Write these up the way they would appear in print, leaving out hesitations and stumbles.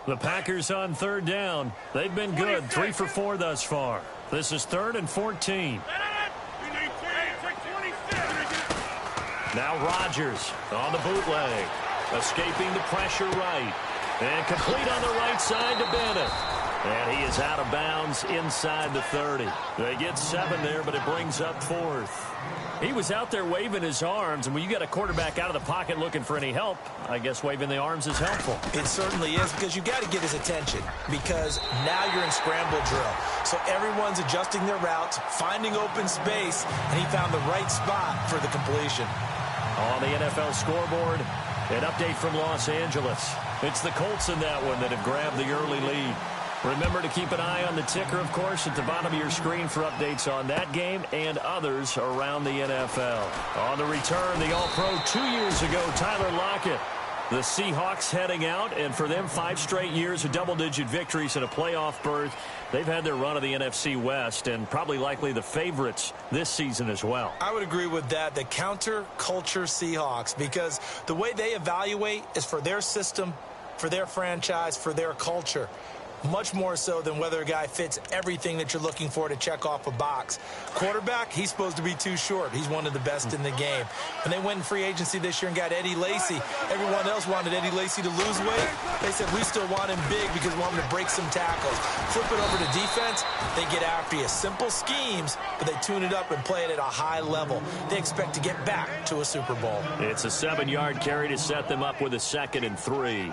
The Packers on third down. They've been good, 3 for 4 thus far. This is 3rd and 14. Now Rodgers on the bootleg. Escaping the pressure right. And complete on the right side to Bennett. And he is out of bounds inside the 30. They get 7 there, but it brings up 4th. He was out there waving his arms, and when you got a quarterback out of the pocket looking for any help, I guess waving the arms is helpful. It certainly is, because you got to get his attention, because now you're in scramble drill. So everyone's adjusting their routes, finding open space, and he found the right spot for the completion. On the NFL scoreboard, an update from Los Angeles. It's the Colts in that one that have grabbed the early lead. Remember to keep an eye on the ticker, of course, at the bottom of your screen for updates on that game and others around the NFL. On the return, the All-Pro 2 years ago, Tyler Lockett. The Seahawks heading out, and for them, 5 straight years of double-digit victories and a playoff berth. They've had their run of the NFC West and likely the favorites this season as well. I would agree with that, the counter-culture Seahawks, because the way they evaluate is for their system, for their franchise, for their culture. Much more so than whether a guy fits everything that you're looking for to check off a box. Quarterback, he's supposed to be too short. He's one of the best in the game. When they went in free agency this year and got Eddie Lacy, everyone else wanted Eddie Lacy to lose weight. They said, we still want him big because we want him to break some tackles. Flip it over to defense, they get after you. Simple schemes, but they tune it up and play it at a high level. They expect to get back to a Super Bowl. It's a 7-yard carry to set them up with a 2nd and 3.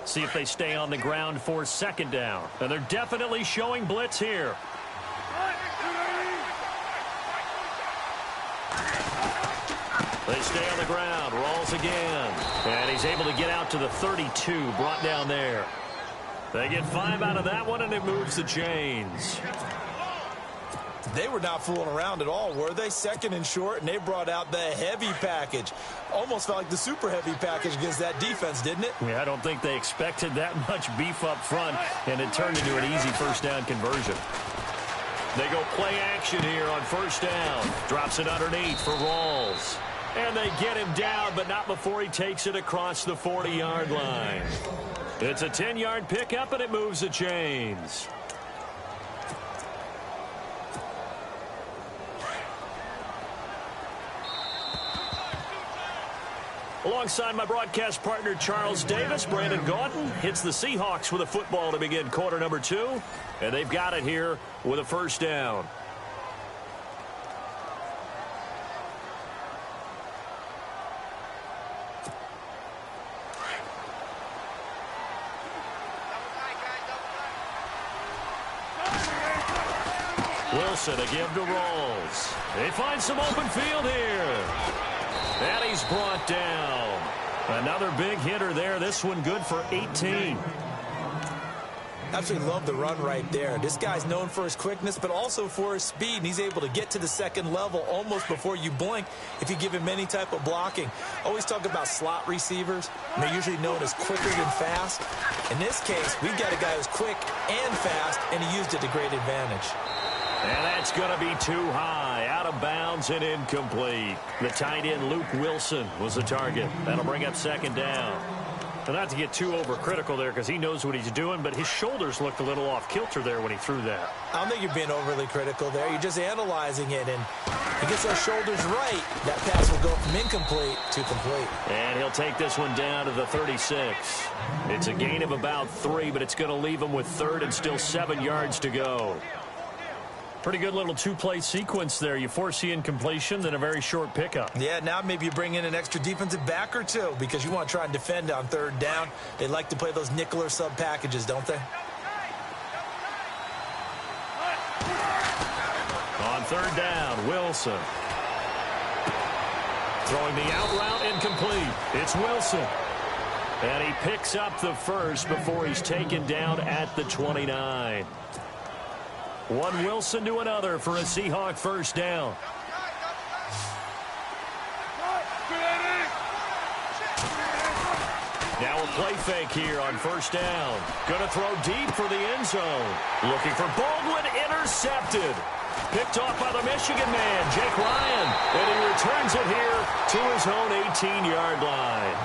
See if they stay on the ground for 2nd down. And they're definitely showing blitz here. They stay on the ground. Rolls again. And he's able to get out to the 32. Brought down there. They get 5 out of that one, and it moves the chains. They were not fooling around at all, were they? 2nd and short, and they brought out the heavy package. Almost felt like the super heavy package against that defense, didn't it? Yeah, I don't think they expected that much beef up front, and it turned into an easy 1st down conversion. They go play action here on 1st down. Drops it underneath for Rawls. And they get him down, but not before he takes it across the 40-yard line. It's a 10-yard pickup, and it moves the chains. Alongside my broadcast partner, Charles Davis, Brandon Gaudin hits the Seahawks with a football to begin quarter number 2. And they've got it here with a 1st down. Wilson, a give to Rawls. They find some open field here. And he's brought down. Another big hitter there. This one good for 18. Absolutely love the run right there. This guy's known for his quickness, but also for his speed. And he's able to get to the 2nd level almost before you blink if you give him any type of blocking. Always talk about slot receivers. And they're usually known as quicker than fast. In this case, we've got a guy who's quick and fast, and he used it to great advantage. And that's going to be too high, out of bounds and incomplete. The tight end, Luke Wilson, was the target. That'll bring up 2nd down. And not to get too overcritical there because he knows what he's doing, but his shoulders looked a little off kilter there when he threw that. I don't think you're being overly critical there. You're just analyzing it, and he gets those shoulders right. That pass will go from incomplete to complete. And he'll take this one down to the 36. It's a gain of about 3, but it's going to leave him with 3rd and still 7 yards to go. Pretty good little 2-play sequence there. You force the incompletion, then a very short pickup. Yeah, now maybe you bring in an extra defensive back or 2 because you want to try and defend on 3rd down. They like to play those nickel or sub packages, don't they? On 3rd down, Wilson. Throwing the out route, incomplete. It's Wilson. And he picks up the 1st before he's taken down at the 29. One Wilson to another for a Seahawk 1st down. Now a play fake here on 1st down. Going to throw deep for the end zone. Looking for Baldwin, intercepted. Picked off by the Michigan man, Jake Ryan. And he returns it here to his own 18-yard line.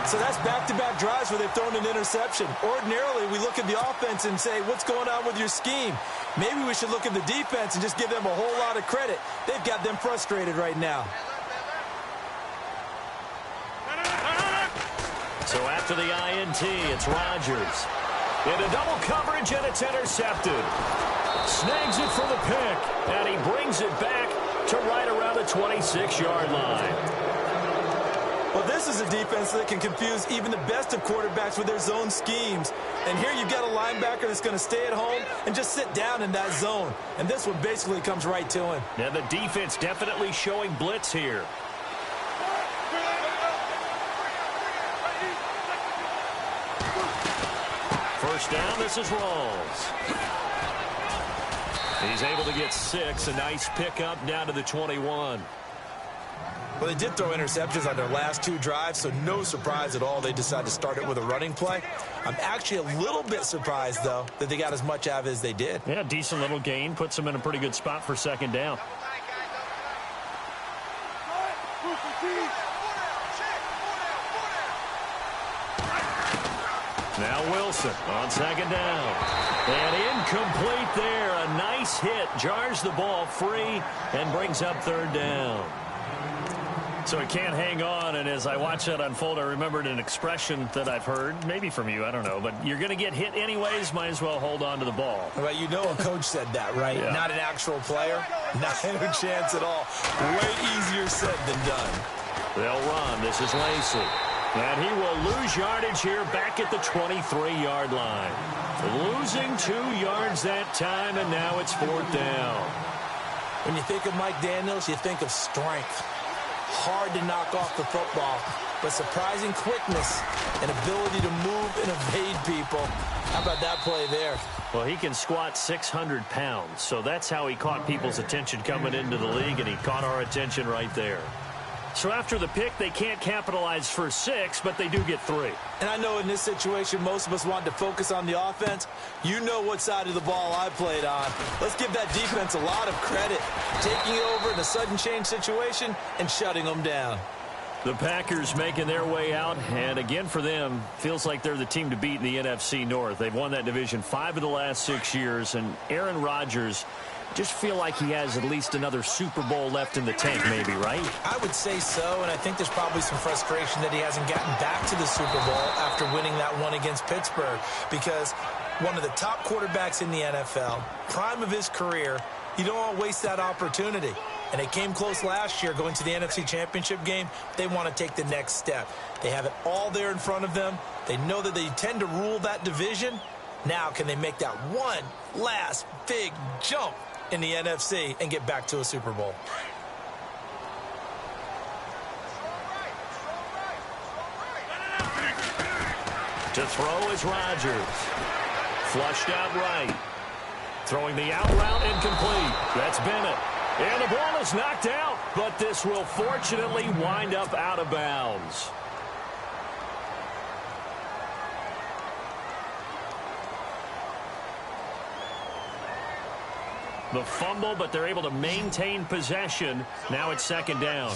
So that's back-to-back drives where they've thrown an interception. Ordinarily, we look at the offense and say, what's going on with your scheme? Maybe we should look at the defense and just give them a whole lot of credit. They've got them frustrated right now. So after the INT, it's Rodgers. Into double coverage, and it's intercepted. Snags it for the pick, and he brings it back to right around the 26-yard line. Well, this is a defense that can confuse even the best of quarterbacks with their zone schemes. And here you've got a linebacker that's going to stay at home and just sit down in that zone. And this one basically comes right to him. Now the defense definitely showing blitz here. First down, this is Rawls. He's able to get 6, a nice pickup down to the 21. Well, they did throw interceptions on their last 2 drives, so no surprise at all they decided to start it with a running play. I'm actually a little bit surprised, though, that they got as much out of it as they did. Yeah, decent little gain. Puts them in a pretty good spot for second down. Now Wilson on second down. And incomplete there. A nice hit. Jars the ball free and brings up third down. So he can't hang on, and as I watch that unfold, I remembered an expression that I've heard, maybe from you, I don't know, but you're going to get hit anyways, might as well hold on to the ball. Well, you know a coach said that, right? Yeah. Not an actual player. Not a chance at all. Way easier said than done. They'll run. This is Lacey. And he will lose yardage here back at the 23-yard line. Losing 2 yards that time, and now it's fourth down. When you think of Mike Daniels, you think of strength. Hard to knock off the football, but surprising quickness and ability to move and evade people. How about that play there? Well, he can squat 600 pounds, so that's how he caught people's attention coming into the league, and he caught our attention right there. So after the pick, they can't capitalize for 6, but they do get 3. And I know in this situation, most of us want to focus on the offense. You know what side of the ball I played on. Let's give that defense a lot of credit, taking it over in a sudden change situation and shutting them down. The Packers making their way out, and again for them, feels like they're the team to beat in the NFC North. They've won that division 5 of the last 6 years, and Aaron Rodgers just feel like he has at least another Super Bowl left in the tank, maybe, right? I would say so, and I think there's probably some frustration that he hasn't gotten back to the Super Bowl after winning that one against Pittsburgh, because one of the top quarterbacks in the NFL, prime of his career, you don't want to waste that opportunity. And they came close last year going to the NFC Championship game. They want to take the next step. They have it all there in front of them. They know that they tend to rule that division. Now can they make that one last big jump in the NFC and get back to a Super Bowl? To throw is Rodgers. Flushed out right. Throwing the out route incomplete. That's Bennett. And the ball is knocked out, but this will fortunately wind up out of bounds. The fumble, but they're able to maintain possession. Now it's second down.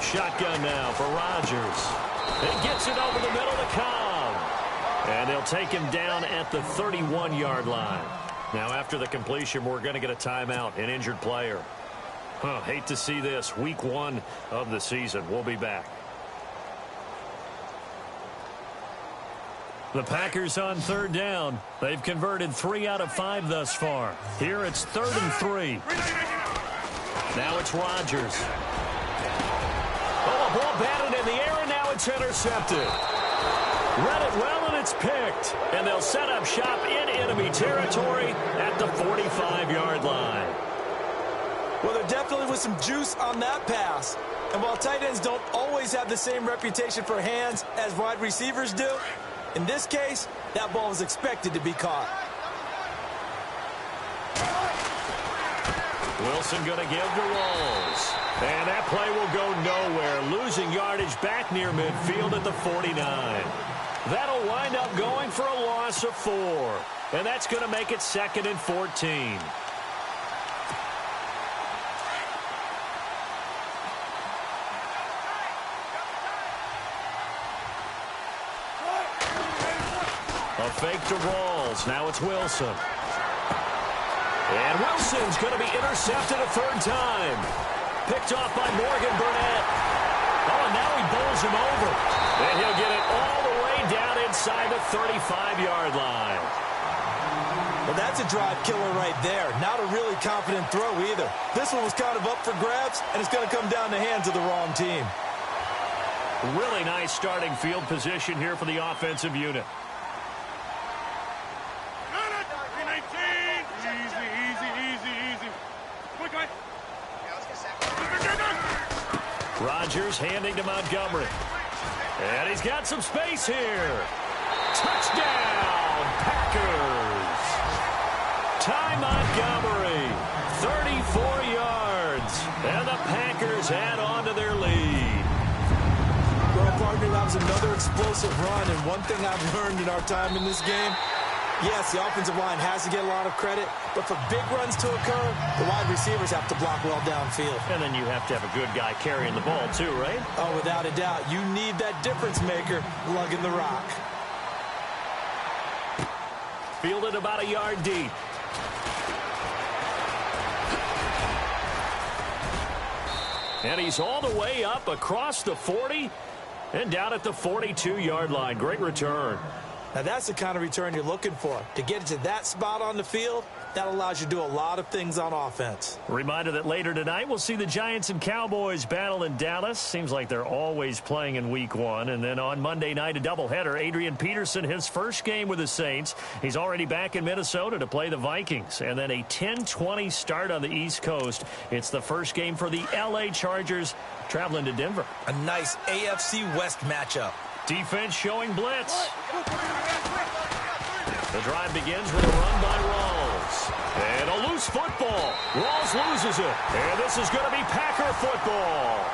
Shotgun now for Rodgers. He gets it over the middle to Cobb. And they'll take him down at the 31-yard line. Now after the completion, we're going to get a timeout, an injured player. Hate to see this. Week 1 of the season. We'll be back. The Packers on third down. They've converted 3 out of 5 thus far. Here it's 3rd and 3. Now it's Rodgers. Oh, a ball batted in the air, and now it's intercepted. Read it well, and it's picked. And they'll set up shop in enemy territory at the 45-yard line. Well, there definitely was some juice on that pass. And while tight ends don't always have the same reputation for hands as wide receivers do, in this case, that ball was expected to be caught. Wilson going to give to Rawls. And that play will go nowhere. Losing yardage back near midfield at the 49. That'll wind up going for a loss of 4. And that's going to make it 2nd and 14. fake to Rawls. Now it's Wilson. And Wilson's going to be intercepted a third time. Picked off by Morgan Burnett. Oh, and now he bowls him over. And he'll get it all the way down inside the 35-yard line. Well, that's a drive killer right there. Not a really confident throw either. This one was kind of up for grabs, and it's going to come down the hands of the wrong team. Really nice starting field position here for the offensive unit. Rodgers handing to Montgomery. And he's got some space here. Touchdown, Packers. Ty Montgomery, 34 yards. And the Packers add on to their lead. Well, partner, that was another explosive run. And one thing I've learned in our time in this game, yes, the offensive line has to get a lot of credit, but for big runs to occur, the wide receivers have to block well downfield. And then you have to have a good guy carrying the ball too, right? Oh, without a doubt. You need that difference maker lugging the rock. Fielded about a yard deep. And he's all the way up across the 40 and down at the 42-yard line. Great return. Now, that's the kind of return you're looking for. To get to that spot on the field, that allows you to do a lot of things on offense. Reminder that later tonight, we'll see the Giants and Cowboys battle in Dallas. Seems like they're always playing in Week 1. And then on Monday night, a doubleheader. Adrian Peterson, his first game with the Saints. He's already back in Minnesota to play the Vikings. And then a 10-20 start on the East Coast. It's the first game for the L.A. Chargers traveling to Denver. A nice AFC West matchup. Defense showing blitz. The drive begins with a run by Rawls. And a loose football. Rawls loses it. And this is going to be Packer football.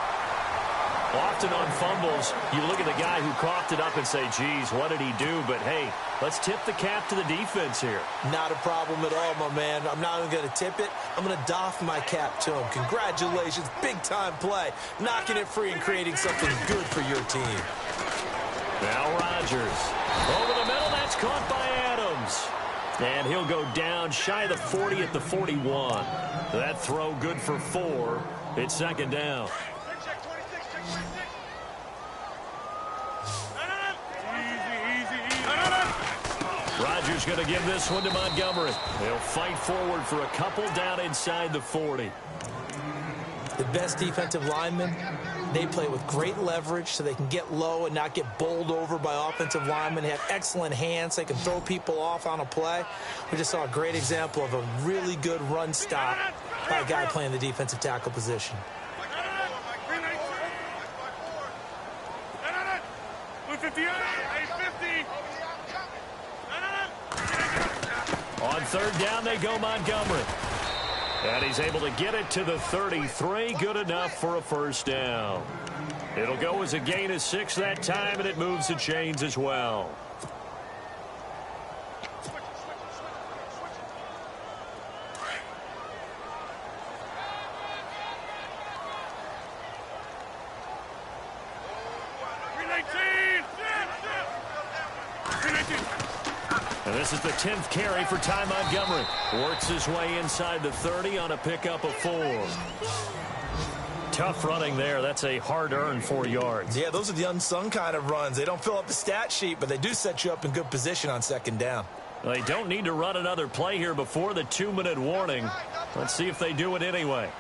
Often on fumbles, you look at the guy who coughed it up and say, geez, what did he do? But, hey, let's tip the cap to the defense here. Not a problem at all, my man. I'm not even going to tip it. I'm going to doff my cap to him. Congratulations. Big-time play. Knocking it free and creating something good for your team. Now Rodgers. Over the middle, that's caught by Adams. And he'll go down shy of the 40 at the 41. That throw good for 4. It's second down. Rodgers going to give this one to Montgomery. They'll fight forward for a couple down inside the 40. The best defensive linemen, they play with great leverage so they can get low and not get bowled over by offensive linemen. They have excellent hands. They can throw people off on a play. We just saw a great example of a really good run stop by a guy playing the defensive tackle position. On third down, they go Montgomery. And he's able to get it to the 33. Good enough for a first down. It'll go as a gain of 6 that time, and it moves the chains as well. And this is the 10th carry for Ty Montgomery. Works his way inside the 30 on a pickup of 4. Tough running there. That's a hard-earned 4 yards. Yeah, those are the unsung kind of runs. They don't fill up the stat sheet, but they do set you up in good position on second down. They don't need to run another play here before the 2-minute warning. Let's see if they do it anyway.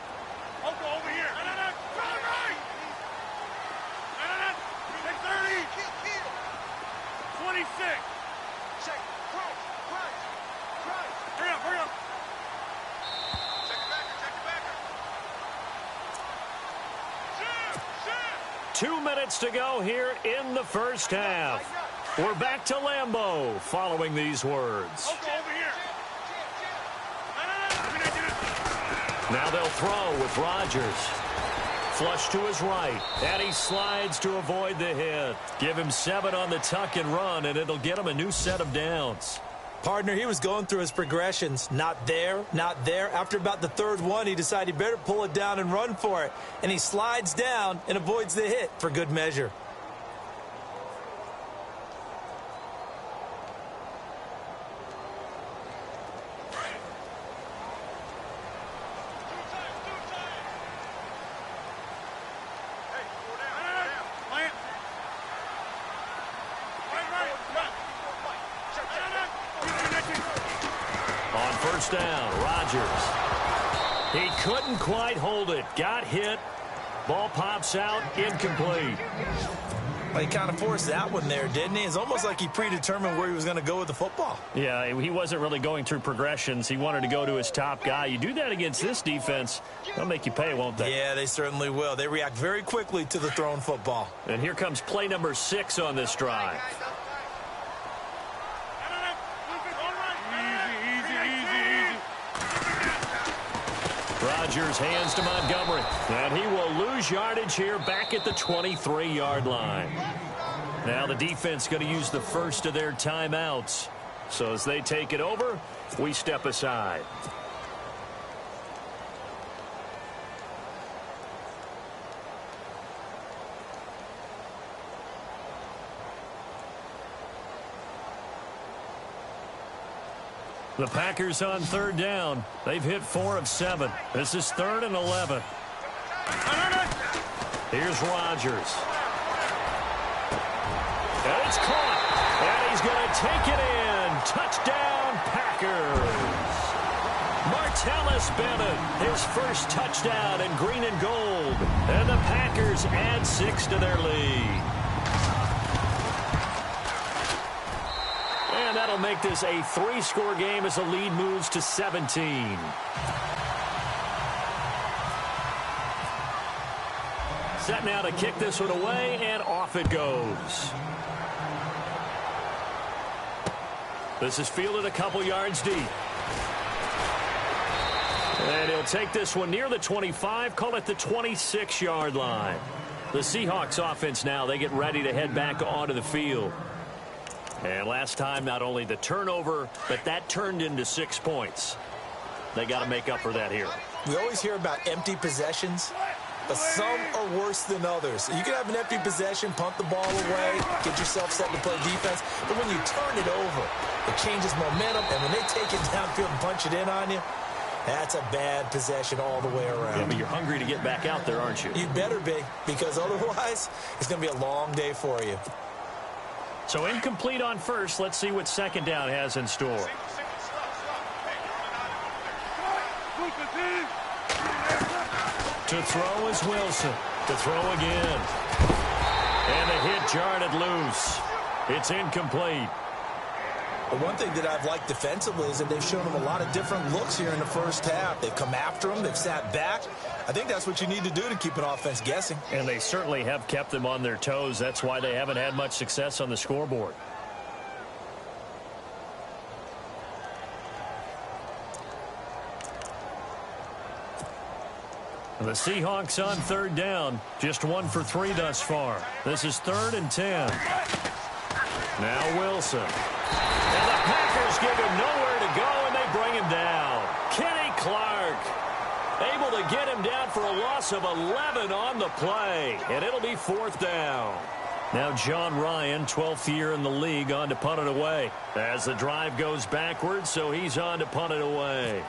To go here in the first half. We're back to Lambeau following these words. Now they'll throw with Rodgers. Flush to his right. And he slides to avoid the hit. Give him 7 on the tuck and run, and it'll get him a new set of downs. Partner, he was going through his progressions. Not there, not there. After about the third one, he decided he better pull it down and run for it. And he slides down and avoids the hit for good measure. first down. Rodgers. He couldn't quite hold it. Got hit. Ball pops out. Incomplete. Well, he kind of forced that one there, didn't he? It's almost like he predetermined where he was going to go with the football. Yeah, he wasn't really going through progressions. He wanted to go to his top guy. You do that against this defense, they'll make you pay, won't they? Yeah, they certainly will. They react very quickly to the thrown football. And here comes play number 6 on this drive. Rodgers hands to Montgomery, and he will lose yardage here back at the 23-yard line. Now the defense going to use the first of their timeouts. So as they take it over, we step aside. The Packers on third down. They've hit 4 of 7. This is 3rd and 11. Here's Rodgers. And it's caught. And he's going to take it in. Touchdown, Packers. Martellus Bennett, his first touchdown in green and gold. And the Packers add 6 to their lead. And that'll make this a 3-score game as the lead moves to 17. Set now to kick this one away, and off it goes. This is fielded a couple yards deep. And he'll take this one near the 25, call it the 26-yard line. The Seahawks offense now, they get ready to head back onto the field. And last time, not only the turnover, but that turned into 6 points. They got to make up for that here. We always hear about empty possessions, but some are worse than others. You can have an empty possession, punt the ball away, get yourself set to play defense, but when you turn it over, it changes momentum, and when they take it downfield and punch it in on you, that's a bad possession all the way around. Yeah, but you're hungry to get back out there, aren't you? You better be, because otherwise, it's going to be a long day for you. So incomplete on first. Let's see what second down has in store. To throw is Wilson. To throw again. And the hit jarred it loose. It's incomplete. But one thing that I've liked defensively is that they've shown them a lot of different looks here in the first half. They've come after them. They've sat back. I think that's what you need to do to keep an offense guessing. And they certainly have kept them on their toes. That's why they haven't had much success on the scoreboard. The Seahawks on third down. Just 1 for 3 thus far. This is 3rd and 10. Now Wilson. And the Packers give him nowhere to go, and they bring him down. Kenny Clark able to get him down for a loss of 11 on the play, and it'll be 4th down. Now John Ryan, 12th year in the league, on to punt it away. As the drive goes backwards, so he's on to punt it away.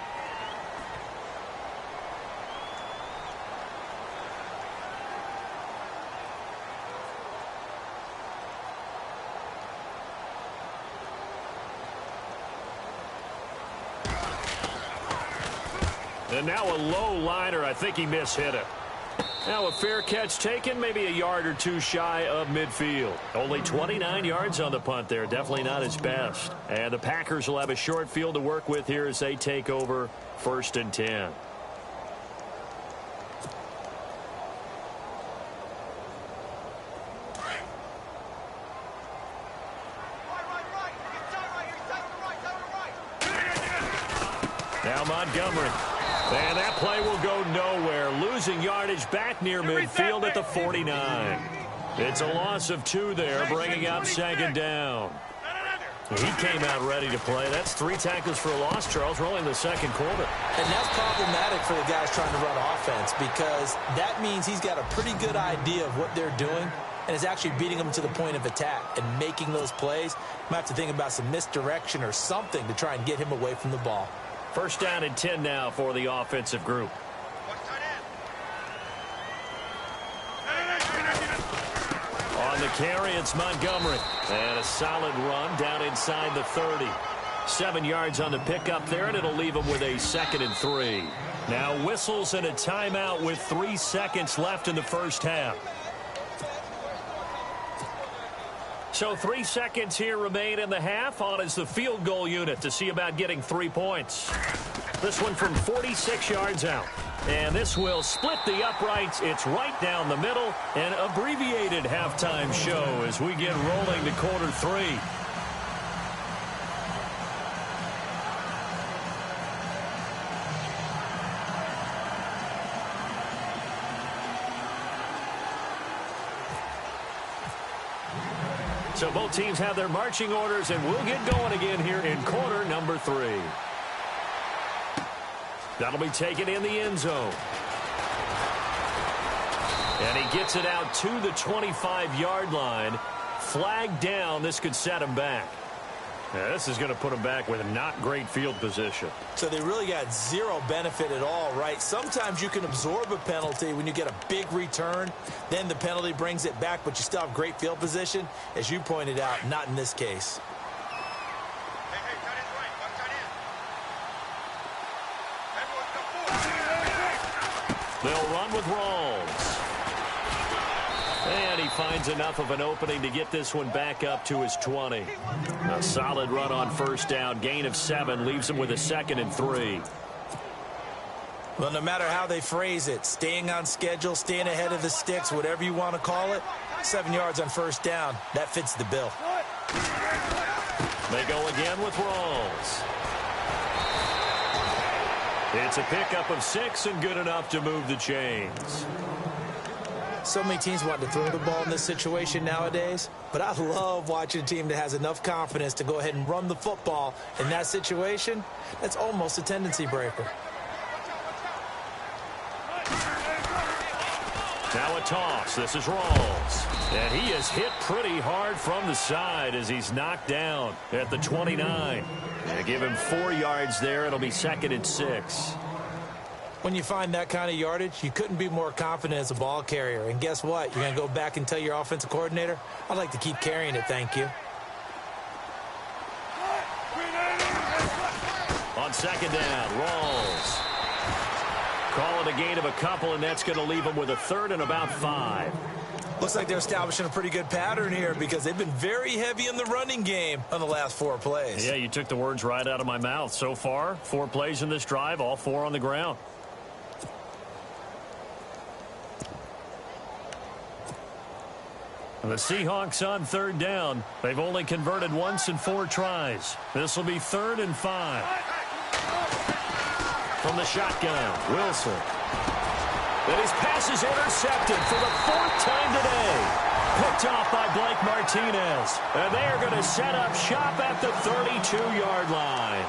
And now a low liner. I think he mishit it. Now a fair catch taken, maybe a yard or 2 shy of midfield. Only 29 yards on the punt there. Definitely not his best. And the Packers will have a short field to work with here as they take over 1st and 10. Now Montgomery. And that play will go nowhere. Losing yardage back near midfield at the 49. It's a loss of 2 there, bringing up 2nd down. He came out ready to play. That's 3 tackles for a loss, Charles. We're only in the 2nd quarter. And that's problematic for the guys trying to run offense, because that means he's got a pretty good idea of what they're doing and is actually beating them to the point of attack and making those plays. Might have to think about some misdirection or something to try and get him away from the ball. 1st down and 10 now for the offensive group. On the carry, it's Montgomery. And a solid run down inside the 30. 7 yards on the pickup there, and it'll leave them with a 2nd and 3. Now whistles and a timeout with 3 seconds left in the first half. So 3 seconds here remain in the half. On is the field goal unit to see about getting 3 points. This one from 46 yards out. And this will split the uprights. It's right down the middle. An abbreviated halftime show as we get rolling to quarter 3. So both teams have their marching orders, and we'll get going again here in quarter number 3. That'll be taken in the end zone. And he gets it out to the 25-yard line. Flag down. This could set him back. Now, this is going to put him back with a not great field position. So they really got zero benefit at all, right? Sometimes you can absorb a penalty when you get a big return. Then the penalty brings it back, but you still have great field position. As you pointed out, not in this case. They'll run with Rawls. And he finds enough of an opening to get this one back up to his 20. A solid run on first down. Gain of 7 leaves him with a 2nd and 3. Well, no matter how they phrase it, staying on schedule, staying ahead of the sticks, whatever you want to call it, 7 yards on first down, that fits the bill. They go again with Rawls. It's a pickup of 6 and good enough to move the chains. So many teams want to throw the ball in this situation nowadays, but I love watching a team that has enough confidence to go ahead and run the football. In that situation, that's almost a tendency breaker. Now a toss. This is Rawls. And he is hit pretty hard from the side as he's knocked down at the 29. They give him 4 yards there. It'll be 2nd and 6. When you find that kind of yardage, you couldn't be more confident as a ball carrier. And guess what? You're going to go back and tell your offensive coordinator, I'd like to keep carrying it, thank you. On 2nd down, Rawls. Call it a gain of a couple, and that's going to leave him with a 3rd and about 5. Looks like they're establishing a pretty good pattern here because they've been very heavy in the running game on the last 4 plays. Yeah, you took the words right out of my mouth. So far, 4 plays in this drive, all 4 on the ground. The Seahawks on 3rd down. They've only converted once in 4 tries. This will be 3rd and 5. From the shotgun, Wilson. And his pass is intercepted for the 4th time today. Picked off by Blake Martinez. And they are going to set up shop at the 32-yard line.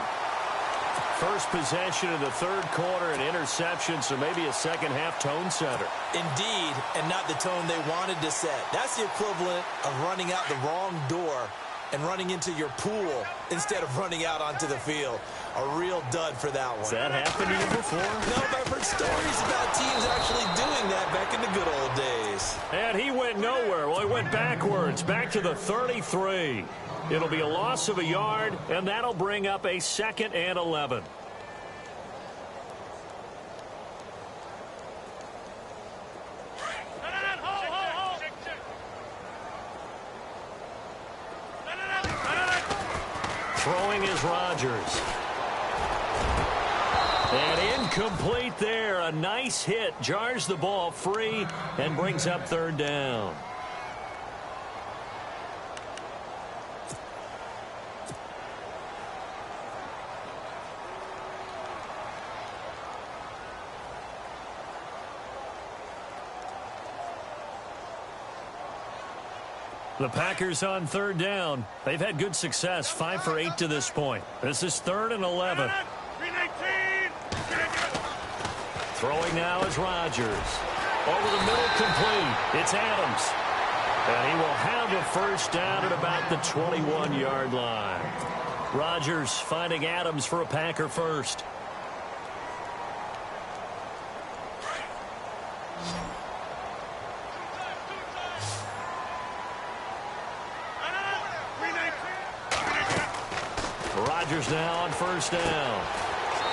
First possession of the 3rd quarter, an interception, so maybe a second-half tone setter. Indeed, and not the tone they wanted to set. That's the equivalent of running out the wrong door and running into your pool instead of running out onto the field. A real dud for that one. Has that happened to you before? No, but I've heard stories about teams actually doing that back in the good old days. And he went nowhere. Well, he went backwards, back to the 33. It'll be a loss of a yard, and that'll bring up a 2nd and 11. Throwing is Rodgers. And incomplete there. A nice hit. Jars the ball free and brings up 3rd down. The Packers on 3rd down. They've had good success, 5 for 8 to this point. This is 3rd and 11. Throwing now is Rodgers. Over the middle, complete. It's Adams. And he will have a first down at about the 21-yard line. Rodgers finding Adams for a Packer first. Rodgers now on first down.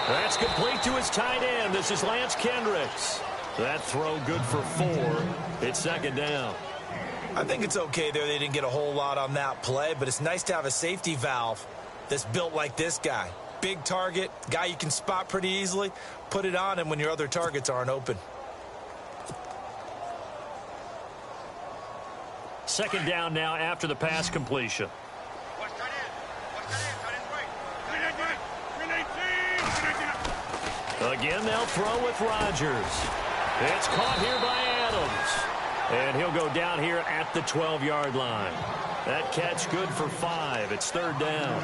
That's complete to his tight end. This is Lance Kendricks. That throw good for 4. It's second down. I think it's okay there. They didn't get a whole lot on that play, but it's nice to have a safety valve that's built like this guy. Big target, guy you can spot pretty easily. Put it on him when your other targets aren't open. Second down now after the pass completion. Again, they'll throw with Rodgers. It's caught here by Adams. And he'll go down here at the 12-yard line. That catch good for 5. It's third down.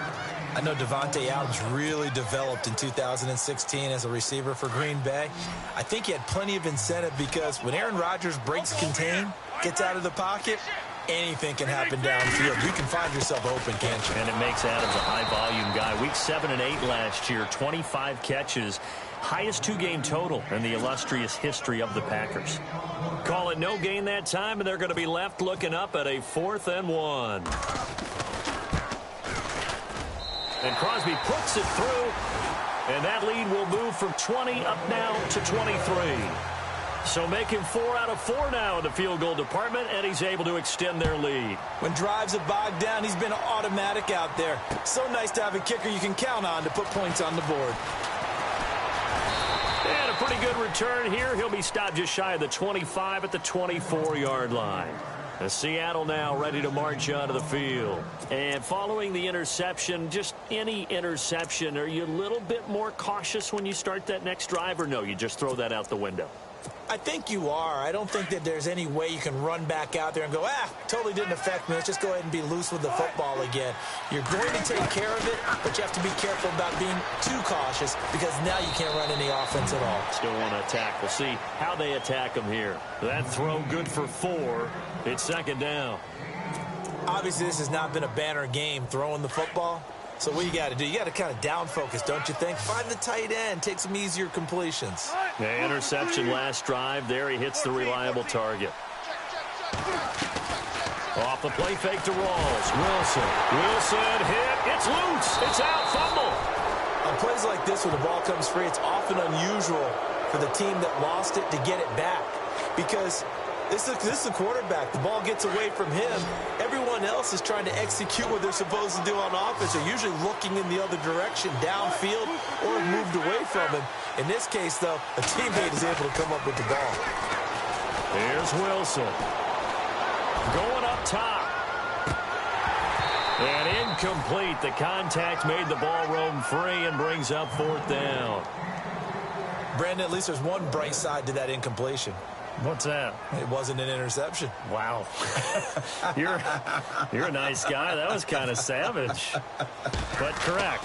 I know Devontae Adams really developed in 2016 as a receiver for Green Bay. I think he had plenty of incentive because when Aaron Rodgers breaks contain, gets out of the pocket, anything can happen downfield. You can find yourself open, can't you? And it makes Adams a high-volume guy. Week 7 and 8 last year, 25 catches. Highest 2-game total in the illustrious history of the Packers. Call it no gain that time, and they're going to be left looking up at a 4th and 1. And Crosby puts it through, and that lead will move from 20 up now to 23. So making 4 out of 4 now in the field goal department, and he's able to extend their lead. When drives have bogged down, he's been automatic out there. So nice to have a kicker you can count on to put points on the board. And a pretty good return here. He'll be stopped just shy of the 25 at the 24-yard line. Seattle now ready to march onto the field. And following the interception, just any interception, are you a little bit more cautious when you start that next drive, or no, you just throw that out the window? I think you are. I don't think that there's any way you can run back out there and go, totally didn't affect me. Let's just go ahead and be loose with the football again. You're going to take care of it, but you have to be careful about being too cautious because now you can't run any offense at all. Still want to attack. We'll see how they attack him here. That throw good for 4. It's second down. Obviously, this has not been a banner game throwing the football. So what you got to do, you got to kind of down focus, don't you think? Find the tight end, take some easier completions. The interception last drive. There he hits the reliable target. Off the play fake to Rawls. Wilson hit. It's loose. It's out. Fumble. On plays like this where the ball comes free, it's often unusual for the team that lost it to get it back because this is the quarterback. The ball gets away from him. Everyone else is trying to execute what they're supposed to do on offense. They're usually looking in the other direction, downfield, or moved away from him. In this case, though, a teammate is able to come up with the ball. Here's Wilson. Going up top. And incomplete. The contact made the ball roam free and brings up 4th down. Brandon, at least there's one bright side to that incompletion. What's that? It wasn't an interception. Wow. You're a nice guy. That was kind of savage. But correct.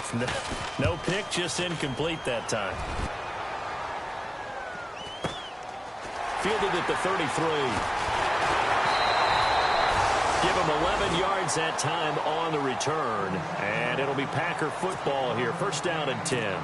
No pick, just incomplete that time. Fielded at the 33. Give him 11 yards that time on the return. And it'll be Packer football here. First down and 10.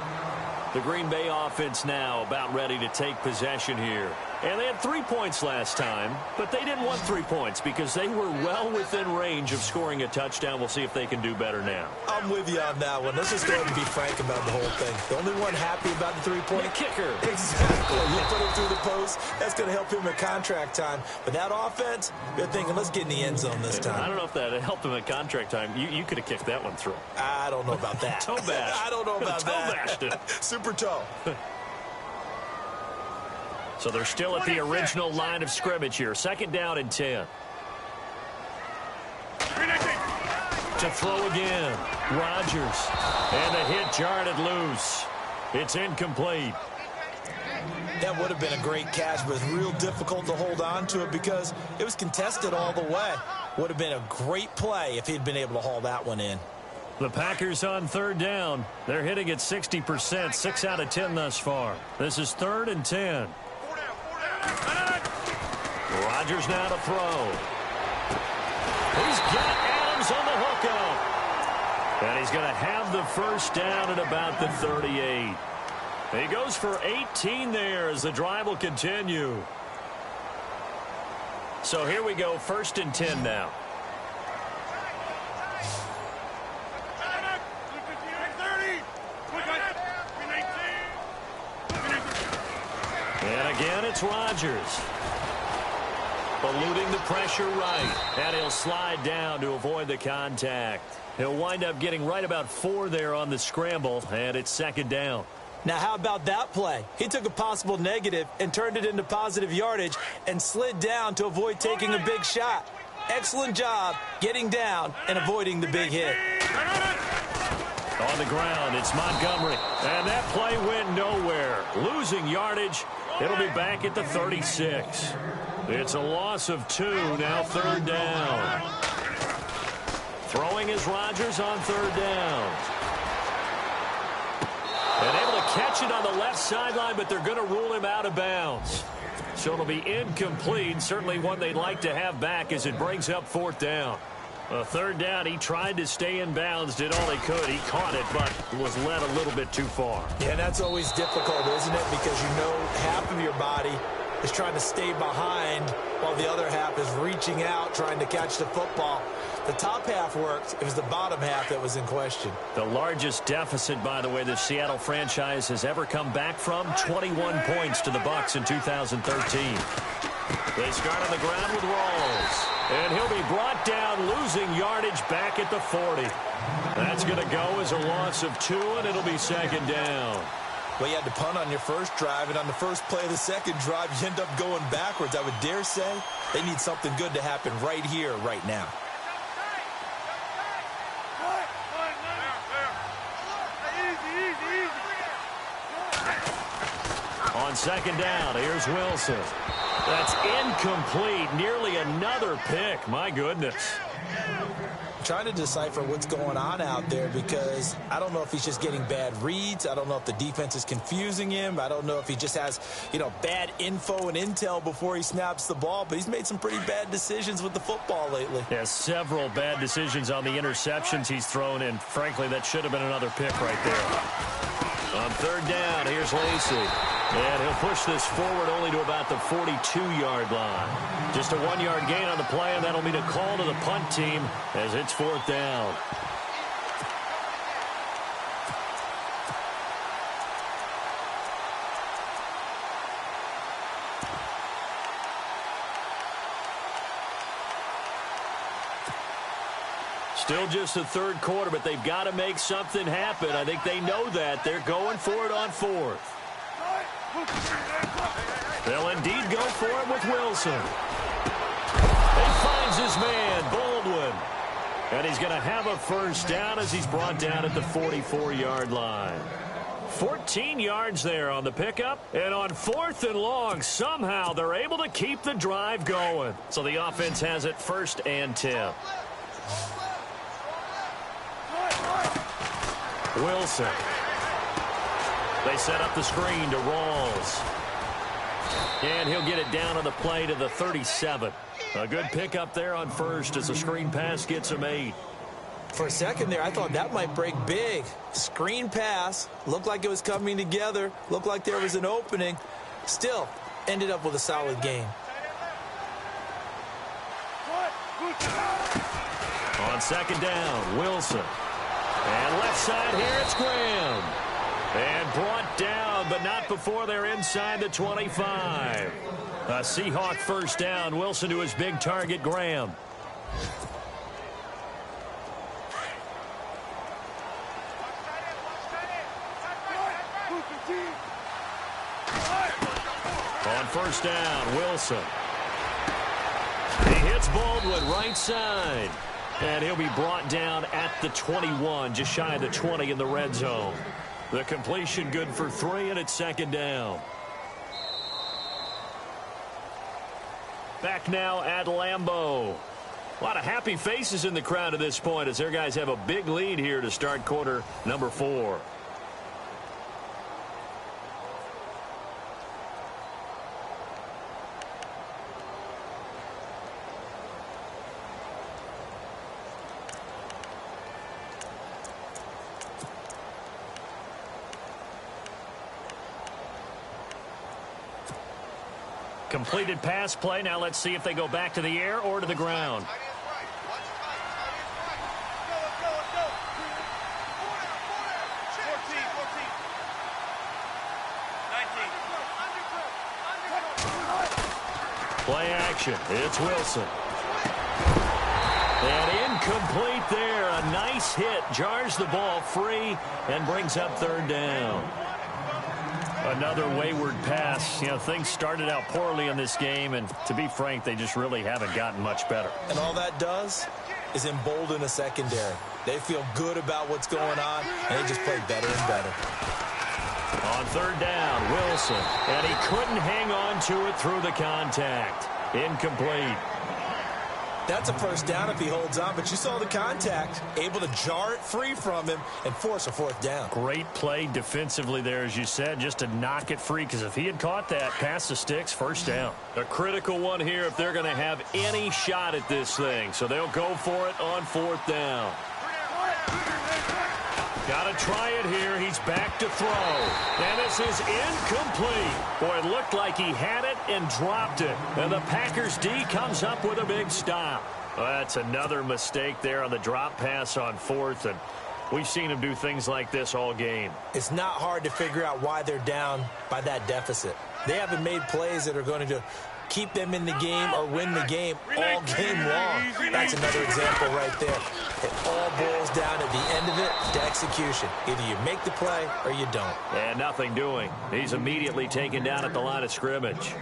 The Green Bay offense now about ready to take possession here. And they had 3 points last time, but they didn't want 3 points because they were well within range of scoring a touchdown. We'll see if they can do better now. I'm with you on that one. Let's just go ahead and be frank about the whole thing. The only one happy about the 3-point kicker. Exactly. You put him through the post. That's going to help him at contract time. But that offense, they're thinking, let's get in the end zone this time. I don't know if that helped him at contract time. You could have kicked that one through. I don't know about that. Toe bash. I don't know about that. Toe bashed it. Super toe. So they're still at the original line of scrimmage here. Second down and 10. To throw again. Rodgers. And the hit jarred it loose. It's incomplete. That would have been a great catch, but it's real difficult to hold on to it because it was contested all the way. Would have been a great play if he'd been able to haul that one in. The Packers on third down. They're hitting at 60%, 6 out of 10 thus far. This is 3rd and 10. Rodgers now to throw. He's got Adams on the hookup. And he's going to have the first down at about the 38. He goes for 18 there as the drive will continue. So here we go, 1st and 10 now. And again, it's Rodgers. Eluding the pressure right. And he'll slide down to avoid the contact. He'll wind up getting right about 4 there on the scramble, and it's second down. Now, how about that play? He took a possible negative and turned it into positive yardage and slid down to avoid taking a big shot. Excellent job getting down and avoiding the big hit. On the ground, it's Montgomery. And that play went nowhere. Losing yardage. It'll be back at the 36. It's a loss of 2, now third down. Throwing is Rodgers on third down. And able to catch it on the left sideline, but they're going to rule him out of bounds. So it'll be incomplete. Certainly one they'd like to have back as it brings up fourth down. Third down, he tried to stay in bounds, did all he could. He caught it, but was led a little bit too far. Yeah, that's always difficult, isn't it? Because you know half of your body is trying to stay behind while the other half is reaching out, trying to catch the football. The top half worked. It was the bottom half that was in question. The largest deficit, by the way, the Seattle franchise has ever come back from, 21 points to the Bucs in 2013. They start on the ground with Rawls. And he'll be brought down, losing yardage back at the 40. That's going to go as a loss of 2, and it'll be second down. Well, you had to punt on your first drive, and on the first play of the second drive, you end up going backwards. I would dare say they need something good to happen right here, right now. On second down, here's Wilson. That's incomplete. Nearly another pick. My goodness. I'm trying to decipher what's going on out there because I don't know if he's just getting bad reads. I don't know if the defense is confusing him. I don't know if he just has, bad info and intel before he snaps the ball. But he's made some pretty bad decisions with the football lately. Yeah, several bad decisions on the interceptions he's thrown in. Frankly, that should have been another pick right there. On third down, here's Lacy. And he'll push this forward only to about the 42-yard line. Just a 1-yard gain on the play, and that'll mean a call to the punt team as it's fourth down. Still just the third quarter, but they've got to make something happen. I think they know that. They're going for it on fourth. They'll indeed go for it with Wilson. He finds his man, Baldwin. And he's going to have a first down as he's brought down at the 44-yard line. 14 yards there on the pickup. And on fourth and long, somehow they're able to keep the drive going. So the offense has it first and 10. Wilson. They set up the screen to Rawls. And he'll get it down on the play to the 37. A good pickup there on first as the screen pass gets him 8. For a second there, I thought that might break big. Screen pass. Looked like it was coming together. Looked like there was an opening. Still, ended up with a solid game. On second down, Wilson. And left side here, it's Graham. And brought down, but not before they're inside the 25. A Seahawk first down. Wilson to his big target, Graham. On first down, Wilson. He hits Baldwin right side. And he'll be brought down at the 21, just shy of the 20 in the red zone. The completion good for 3, and it's second down. Back now at Lambeau. A lot of happy faces in the crowd at this point as their guys have a big lead here to start quarter number 4. Completed pass play. Now let's see if they go back to the air or to the ground. Play action. It's Wilson. And incomplete there. A nice hit. Jars the ball free and brings up third down. Another wayward pass. You know, things started out poorly in this game, and to be frank, they just really haven't gotten much better. And all that does is embolden a secondary. They feel good about what's going on, and they just play better and better. On third down, Wilson. And he couldn't hang on to it through the contact. Incomplete. That's a first down if he holds on, but you saw the contact, able to jar it free from him and force a fourth down. Great play defensively there, as you said, just to knock it free, because if he had caught that, pass the sticks, first down. A critical one here if they're going to have any shot at this thing, so they'll go for it on fourth down. Got to try it here. He's back to throw. And this is incomplete. Boy, it looked like he had it and dropped it. And the Packers D comes up with a big stop. Well, that's another mistake there on the drop pass on fourth. And we've seen him do things like this all game. It's not hard to figure out why they're down by that deficit. They haven't made plays that are going to keep them in the game or win the game all game long. That's another example right there. It all boils down at the end of it to execution. Either you make the play or you don't. And nothing doing. He's immediately taken down at the line of scrimmage.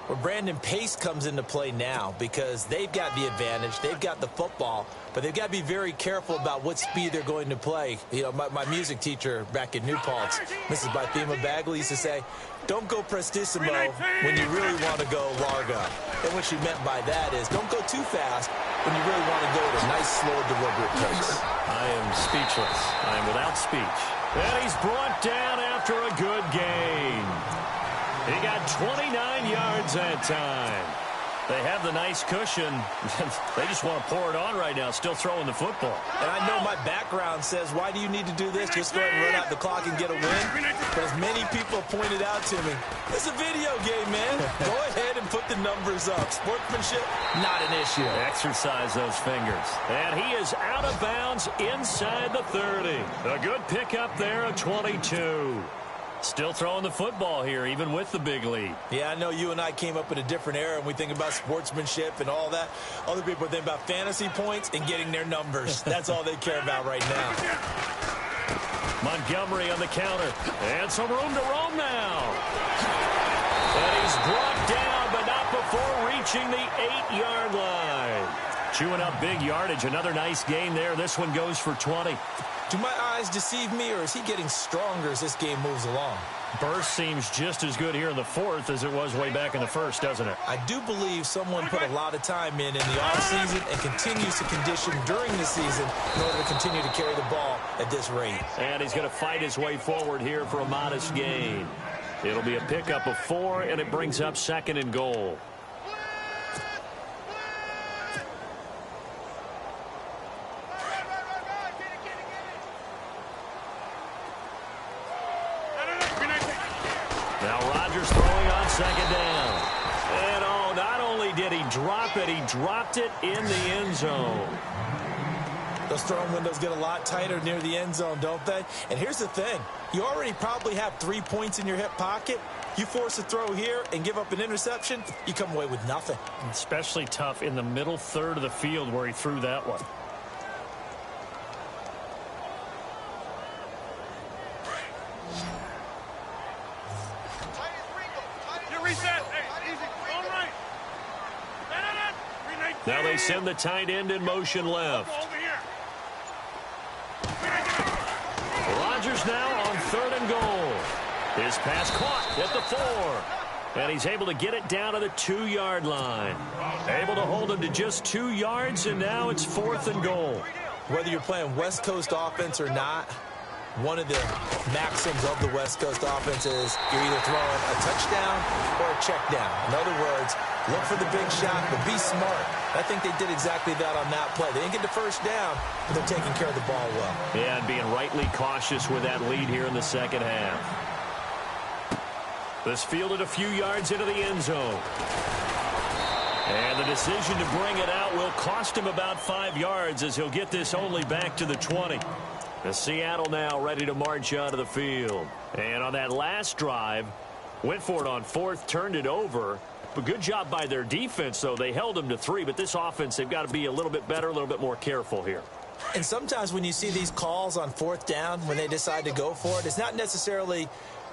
Well, Brandon, pace comes into play now because they've got the advantage. They've got the football, but they've got to be very careful about what speed they're going to play. You know, my music teacher back in New Paltz, Mrs. Bythema Bagley, used to say, don't go prestissimo when you really want to go largo. And what she meant by that is don't go too fast when you really want to go at a nice, slow, deliberate pace. I am speechless. I am without speech. And he's brought down after a good gain. He got 29 yards that time. They have the nice cushion. They just want to pour it on right now, still throwing the football. And I know my background says, why do you need to do this? Just go ahead and run out the clock and get a win. But as many people pointed out to me, it's a video game, man. Go ahead and put the numbers up. Sportsmanship, not an issue. Exercise those fingers. And he is out of bounds inside the 30. A good pickup there of 22. Still throwing the football here, even with the big lead. Yeah, I know you and I came up in a different era, and we think about sportsmanship and all that. Other people think about fantasy points and getting their numbers. That's all they care about right now. Montgomery on the counter. And some room to roam now. And he's brought down, but not before reaching the 8-yard line. Chewing up big yardage. Another nice gain there. This one goes for 20. Do my eyes deceive me, or is he getting stronger as this game moves along? Burst seems just as good here in the fourth as it was way back in the first, doesn't it? I do believe someone put a lot of time in the offseason and continues to condition during the season in order to continue to carry the ball at this rate. And he's going to fight his way forward here for a modest gain. It'll be a pickup of 4, and it brings up 2nd and goal. Now Rodgers throwing on 2nd down. And oh, not only did he drop it, he dropped it in the end zone. Those throwing windows get a lot tighter near the end zone, don't they? And here's the thing. You already probably have 3 points in your hip pocket. You force a throw here and give up an interception, you come away with nothing. Especially tough in the middle third of the field where he threw that one. Now they send the tight end in motion left. Rodgers now on 3rd and goal. His pass caught at the 4. And he's able to get it down to the 2-yard line. Able to hold him to just 2 yards, and now it's 4th and goal. Whether you're playing West Coast offense or not, one of the maxims of the West Coast offense is you're either throwing a touchdown or a check down. In other words, look for the big shot, but be smart. I think they did exactly that on that play. They didn't get the first down, but they're taking care of the ball well. Yeah, and being rightly cautious with that lead here in the second half. This fielded a few yards into the end zone. And the decision to bring it out will cost him about 5 yards as he'll get this only back to the 20. The Seattle now ready to march onto the field. And on that last drive, went for it on 4th, turned it over, A good job by their defense, though. They held them to 3, but this offense, they've got to be a little bit better, a little bit more careful here. And sometimes when you see these calls on 4th down, when they decide to go for it, it's not necessarily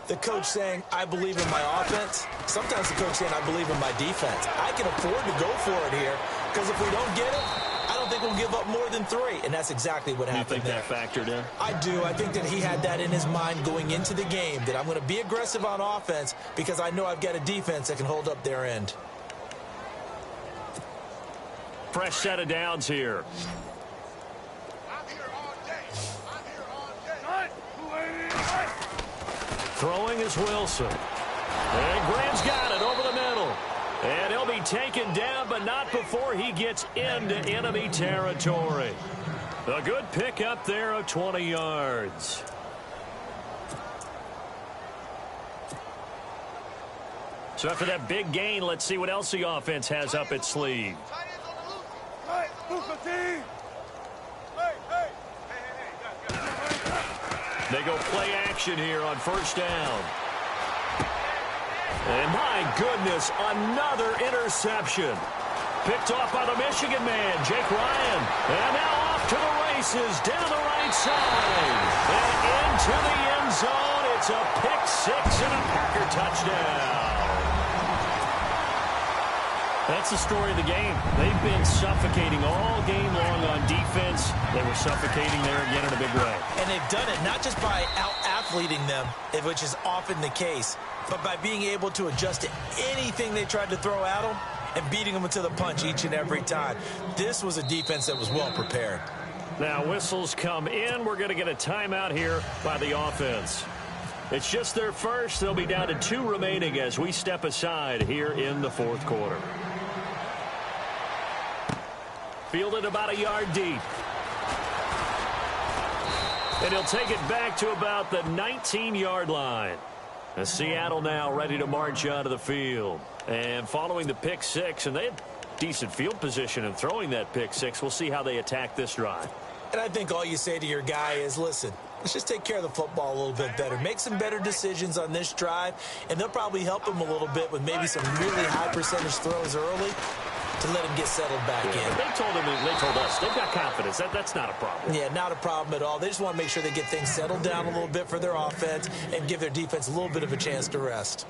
the coach saying, I believe in my offense. Sometimes the coach saying, I believe in my defense. I can afford to go for it here because if we don't get it, I don't think we'll give up more than 3. And that's exactly what happened there. You think that factored in? I do. I think that he had that in his mind going into the game, that I'm going to be aggressive on offense because I know I've got a defense that can hold up their end. Fresh set of downs here. Throwing is Wilson. And Graham's got it over the middle. And he'll be taken down, but not before he gets into enemy territory. A good pickup there of 20 yards. So after that big gain, let's see what else the offense has up its sleeve. They go play action here on 1st down. And my goodness, another interception. Picked off by the Michigan man, Jake Ryan. And now off to the races down the right side. And into the end zone. It's a pick-6 and a Packer touchdown. That's the story of the game. They've been suffocating all game long on defense. They were suffocating there again in a big way. And they've done it not just by out-athleting them, which is often the case, but by being able to adjust to anything they tried to throw at them and beating them to the punch each and every time. This was a defense that was well prepared. Now whistles come in. We're going to get a timeout here by the offense. It's just their first. They'll be down to 2 remaining as we step aside here in the 4th quarter. Fielded about a yard deep. And he'll take it back to about the 19-yard line. And Seattle now ready to march out of the field. And following the pick-6, and they had decent field position in throwing that pick-6. We'll see how they attack this drive. And I think all you say to your guy is, listen, let's just take care of the football a little bit better. Make some better decisions on this drive, and they'll probably help him a little bit with maybe some really high percentage throws early to let him get settled back in. They told us they've got confidence. That's not a problem. Yeah, not a problem at all. They just want to make sure they get things settled down a little bit for their offense and give their defense a little bit of a chance to rest.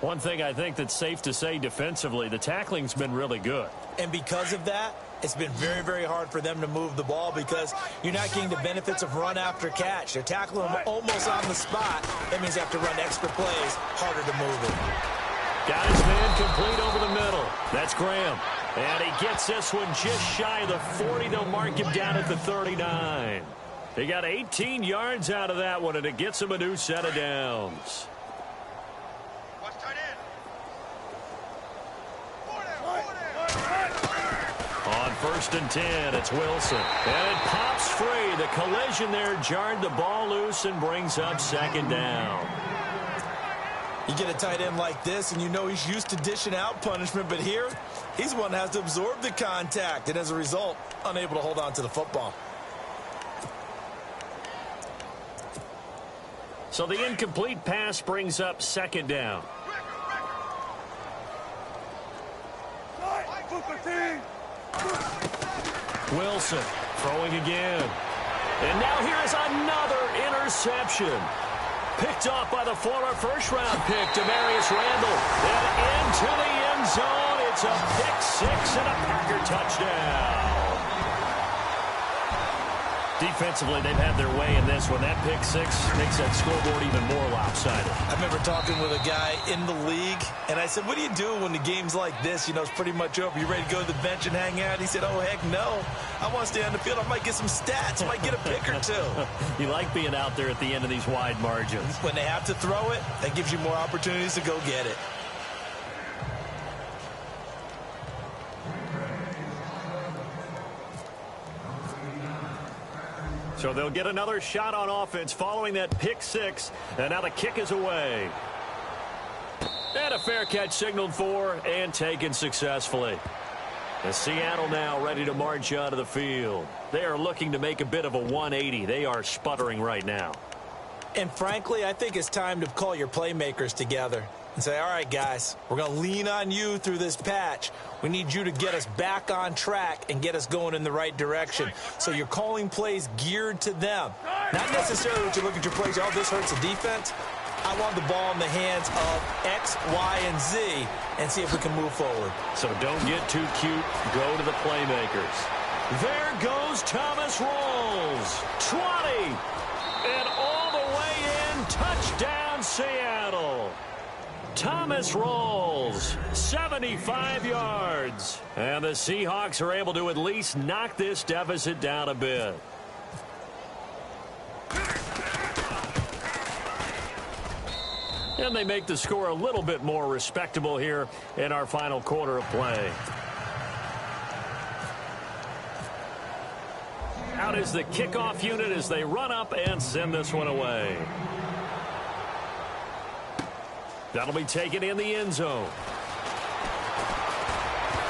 One thing I think that's safe to say defensively, the tackling's been really good. And because of that, it's been very, very hard for them to move the ball because you're not getting the benefits of run after catch. They're tackling them almost on the spot. That means they have to run extra plays, harder to move it. Got his man complete over the middle. That's Graham. And he gets this one just shy of the 40. They'll mark him down at the 39. They got 18 yards out of that one, and it gets him a new set of downs. On 1st and 10, it's Wilson. And it pops free. The collision there jarred the ball loose and brings up 2nd down. You get a tight end like this, and you know he's used to dishing out punishment, but here, he's one that has to absorb the contact, and as a result, unable to hold on to the football. So the incomplete pass brings up 2nd down. Wilson throwing again. And now here is another interception. Picked off by the former first-round pick, Demarius Randall. And into the end zone. It's a pick-6 and a Packer touchdown. Defensively, they've had their way in this one. That pick-6 makes that scoreboard even more lopsided. I remember talking with a guy in the league, and I said, what do you do when the game's like this? You know, it's pretty much over. You ready to go to the bench and hang out? He said, oh, heck no. I want to stay on the field. I might get some stats. I might get a pick or 2. You like being out there at the end of these wide margins. When they have to throw it, that gives you more opportunities to go get it. So they'll get another shot on offense following that pick-6. And now the kick is away. And a fair catch signaled for and taken successfully. And Seattle now ready to march out of the field. They are looking to make a bit of a 180. They are sputtering right now. And frankly, I think it's time to call your playmakers together. and say, all right, guys, we're going to lean on you through this patch. We need you to get us back on track and get us going in the right direction. So you're calling plays geared to them. Not necessarily that you look at your plays, oh, this hurts the defense. I want the ball in the hands of X, Y, and Z and see if we can move forward. So don't get too cute. Go to the playmakers. There goes Thomas Rawls. 20. And all the way in. Touchdown, Seattle. Thomas Rawls, 75 yards. And the Seahawks are able to at least knock this deficit down a bit. And they make the score a little bit more respectable here in our final quarter of play. Out is the kickoff unit as they run up and send this one away. That'll be taken in the end zone.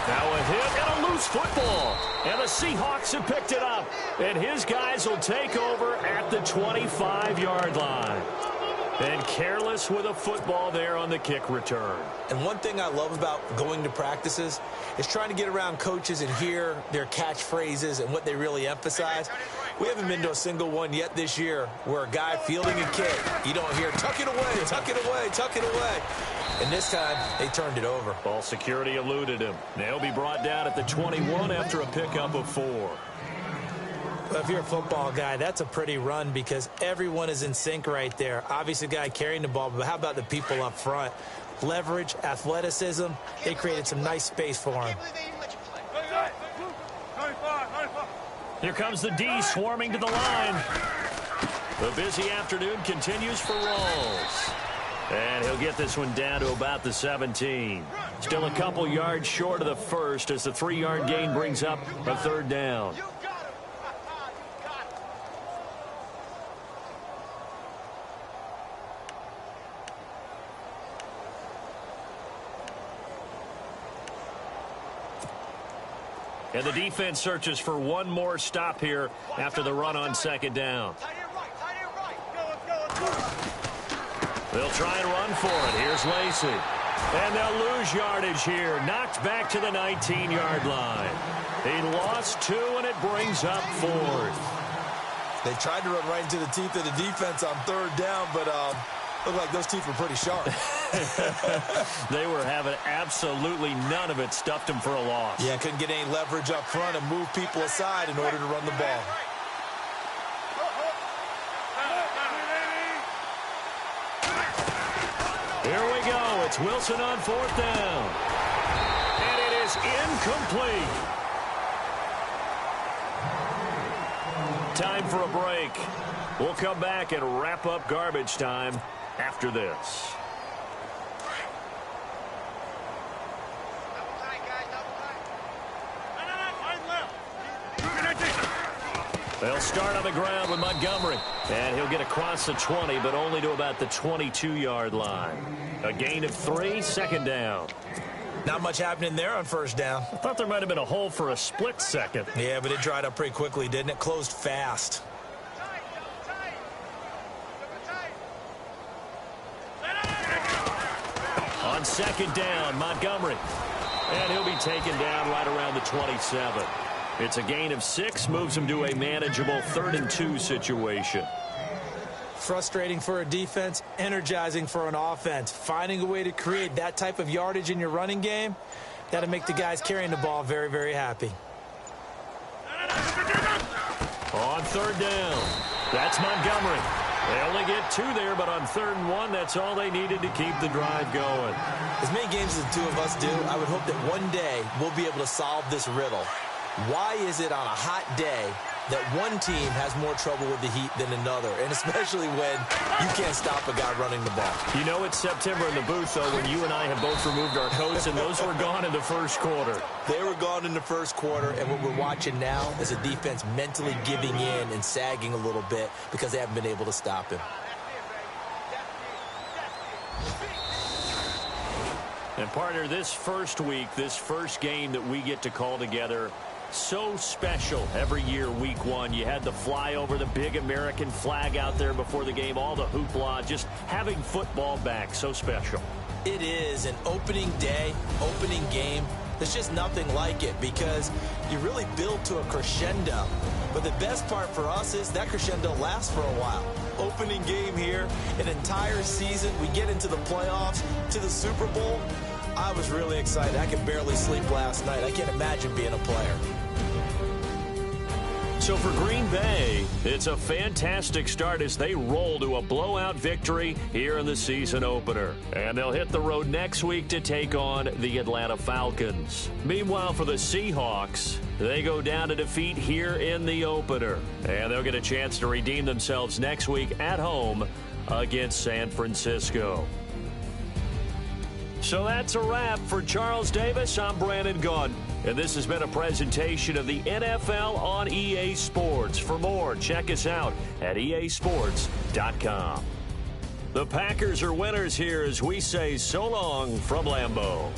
Now a hit and a loose football. And the Seahawks have picked it up. And his guys will take over at the 25-yard line. And careless with a football there on the kick return. And one thing I love about going to practices is trying to get around coaches and hear their catchphrases and what they really emphasize. We haven't been to a single one yet this year where a guy fielding a kick, you don't hear, tuck it away, tuck it away, tuck it away. And this time, they turned it over. Ball security eluded him. They'll be brought down at the 21 after a pickup of 4. Well, if you're a football guy, that's a pretty run because everyone is in sync right there. Obviously, the guy carrying the ball, but how about the people up front? Leverage, athleticism, they created some nice space for him. Here comes the D swarming to the line. The busy afternoon continues for Rawls. And he'll get this one down to about the 17. Still a couple yards short of the first as the 3-yard gain brings up a 3rd down. And the defense searches for one more stop here after the run on 2nd down. They'll try and run for it. Here's Lacey. And they'll lose yardage here. Knocked back to the 19-yard line. He lost 2, and it brings up 4th. They tried to run right into the teeth of the defense on 3rd down, but looked like those teeth were pretty sharp. They were having absolutely none of it. Stuffed him for a loss. Yeah, couldn't get any leverage up front and move people aside in order to run the ball. Here we go. It's Wilson on 4th down. And it is incomplete. Time for a break. We'll come back and wrap up garbage time after this. They'll start on the ground with Montgomery. And he'll get across the 20, but only to about the 22-yard line. A gain of 3, 2nd down. Not much happening there on 1st down. I thought there might have been a hole for a split second. Yeah, but it dried up pretty quickly, didn't it? Closed fast. On 2nd down, Montgomery. And he'll be taken down right around the 27. It's a gain of 6, moves him to a manageable 3rd and 2 situation. Frustrating for a defense, energizing for an offense. Finding a way to create that type of yardage in your running game, that'll make the guys carrying the ball very, very happy. On 3rd down, that's Montgomery. They only get 2 there, but on 3rd and 1, that's all they needed to keep the drive going. As many games as the two of us do, I would hope that one day we'll be able to solve this riddle. Why is it on a hot day that one team has more trouble with the heat than another, and especially when you can't stop a guy running the ball? You know it's September in the booth, though, when you and I have both removed our coats, and those were gone in the 1st quarter. They were gone in the 1st quarter, and what we're watching now is a defense mentally giving in and sagging a little bit because they haven't been able to stop him. And, partner, this first week, this first game that we get to call together, so special every year, week 1. You had the flyover, the big American flag out there before the game, all the hoopla, just having football back, so special. It is an opening day, opening game. There's just nothing like it because you really build to a crescendo. But the best part for us is that crescendo lasts for a while. Opening game here, an entire season. We get into the playoffs, to the Super Bowl. I was really excited. I could barely sleep last night. I can't imagine being a player. So for Green Bay, it's a fantastic start as they roll to a blowout victory here in the season opener. And they'll hit the road next week to take on the Atlanta Falcons. Meanwhile, for the Seahawks, they go down to defeat here in the opener. And they'll get a chance to redeem themselves next week at home against San Francisco. So that's a wrap. For Charles Davis, I'm Brandon Gunn. And this has been a presentation of the NFL on EA Sports. For more, check us out at easports.com. The Packers are winners here as we say so long from Lambeau.